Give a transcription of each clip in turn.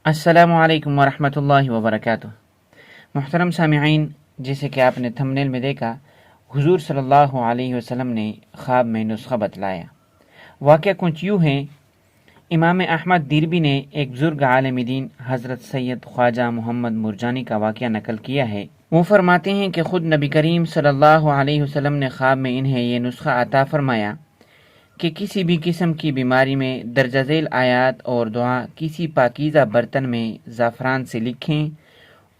السلام علیکم ورحمۃ اللہ وبرکاتہ۔ محترم سامعین، جیسے کہ آپ نے تھمبنیل میں دیکھا، حضور صلی اللہ علیہ وسلم نے خواب میں نسخہ بتلایا۔ واقعہ کچھ یوں ہے، امام احمد دیربی نے ایک بزرگ عالم دین حضرت سید خواجہ محمد مرجانی کا واقعہ نقل کیا ہے۔ وہ فرماتے ہیں کہ خود نبی کریم صلی اللہ علیہ وسلم نے خواب میں انہیں یہ نسخہ عطا فرمایا کہ کسی بھی قسم کی بیماری میں درجہ ذیل آیات اور دعا کسی پاکیزہ برتن میں زعفران سے لکھیں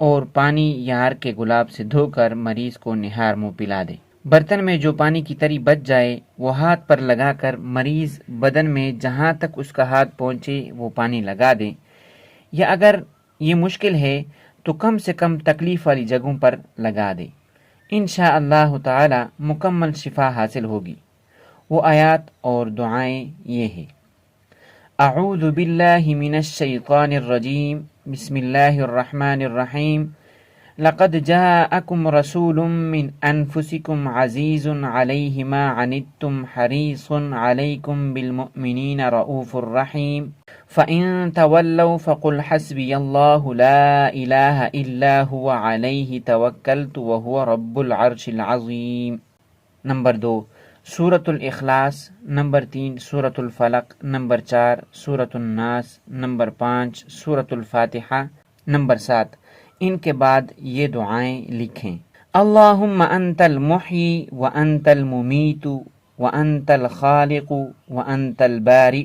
اور پانی یا عرق کے گلاب سے دھو کر مریض کو نہار منہ پلا دیں۔ برتن میں جو پانی کی تری بچ جائے وہ ہاتھ پر لگا کر مریض بدن میں جہاں تک اس کا ہاتھ پہنچے وہ پانی لگا دیں، یا اگر یہ مشکل ہے تو کم سے کم تکلیف والی جگہوں پر لگا دیں۔ انشاءاللہ تعالی مکمل شفا حاصل ہوگی۔ وہ آیات اور دعائیں یہ ہیں: اعوذ باللہ من الشیطان الرجیم، بسم اللہ الرحمن الرحیم، لقد جاءکم رسول من انفسکم عزیز علیہ ما عنتم حریص علیکم بالمؤمنین رؤوف الرحیم، فإن تولوا فقل حسبی اللہ لا الہ الا هو علیہ توکلت وهو رب العرش العظیم۔ نمبر 2 سورۃ الاخلاص، نمبر 3 سورۃ الفلق، نمبر 4 سورۃ الناس، نمبر 5 سورۃ الفاتحہ، نمبر 7 ان کے بعد یہ دعائیں لکھیں: اللہم انت المحیی وانت الممیت وانت الخالق وانت البارئ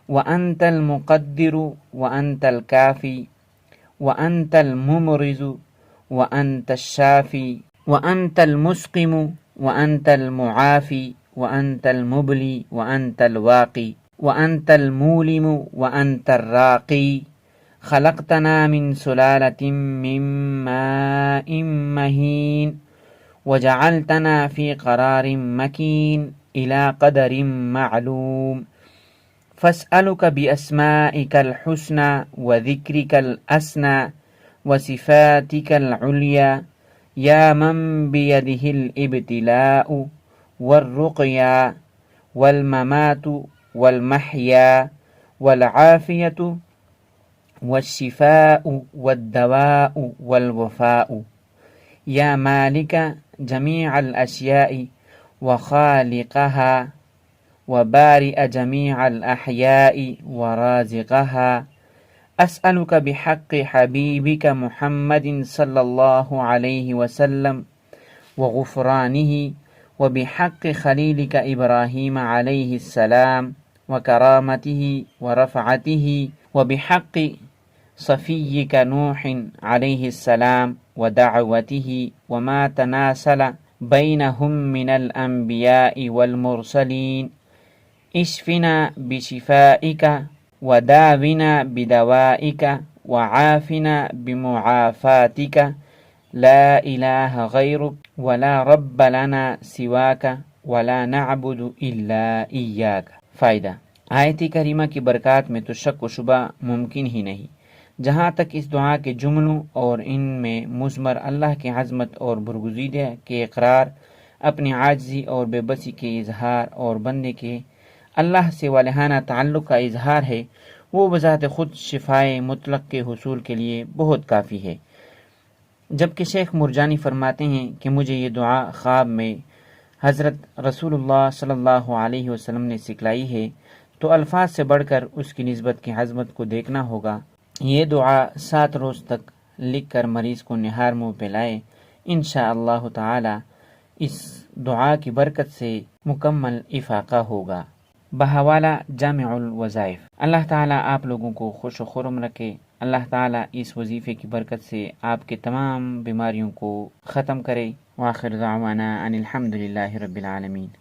وانت المقدر وانت الکافی وانت الممرض وانت الشافی وانت المسقم وانت المعافی وانت المبلی وانت الواقی وانت المولم وانت الراقی، خلقتنا من سلالة من ماء مہین وجعلتنا في قرار مکین الى قدر معلوم، فاسألك بأسمائك الحسنى وذكرك الأسنى وصفاتك العليا يا من بيده الابتلاء والرقيا والممات والمحيا والعافية والشفاء والدواء والوفاء، يا مالك جميع الأشياء وخالقها وبارئ جميع الأحياء ورازقها، أسألك بحق حبيبك محمد صلى الله عليه وسلم وغفرانه، وبحق خليلك إبراهيم عليه السلام وكرامته ورفعته، وبحق صفيك نوح عليه السلام ودعوته وما تناسل بينهم من الأنبياء والمرسلين، اشفنا بشفائك وداونا بدوائك وعافنا بمعافاتك، لا الہ غیرک ولا رب لنا سواک ولا نعبد الا ایاک۔ فائدہ: آیت کریمہ کی برکات میں تو شک و شبہ ممکن ہی نہیں، جہاں تک اس دعا کے جملوں اور ان میں مضمر اللہ کی عظمت اور برگزیدہ کے اقرار، اپنی عاجزی اور بے بسی کے اظہار اور بندے کے اللہ سے والہانہ تعلق کا اظہار ہے، وہ بذات خود شفائے مطلق کے حصول کے لیے بہت کافی ہے۔ جبکہ شیخ مرجانی فرماتے ہیں کہ مجھے یہ دعا خواب میں حضرت رسول اللہ صلی اللہ علیہ وسلم نے سکھلائی ہے، تو الفاظ سے بڑھ کر اس کی نسبت کی عظمت کو دیکھنا ہوگا۔ یہ دعا 7 روز تک لکھ کر مریض کو نہار منہ پلائے، انشاءاللہ تعالی اس دعا کی برکت سے مکمل افاقہ ہوگا۔ بحوالہ جامع الوظائف۔ اللہ تعالیٰ آپ لوگوں کو خوش و خرم رکھے۔ اللہ تعالیٰ اس وظیفے کی برکت سے آپ کے تمام بیماریوں کو ختم کرے۔ وآخر دعوانا ان الحمد للہ رب العالمین۔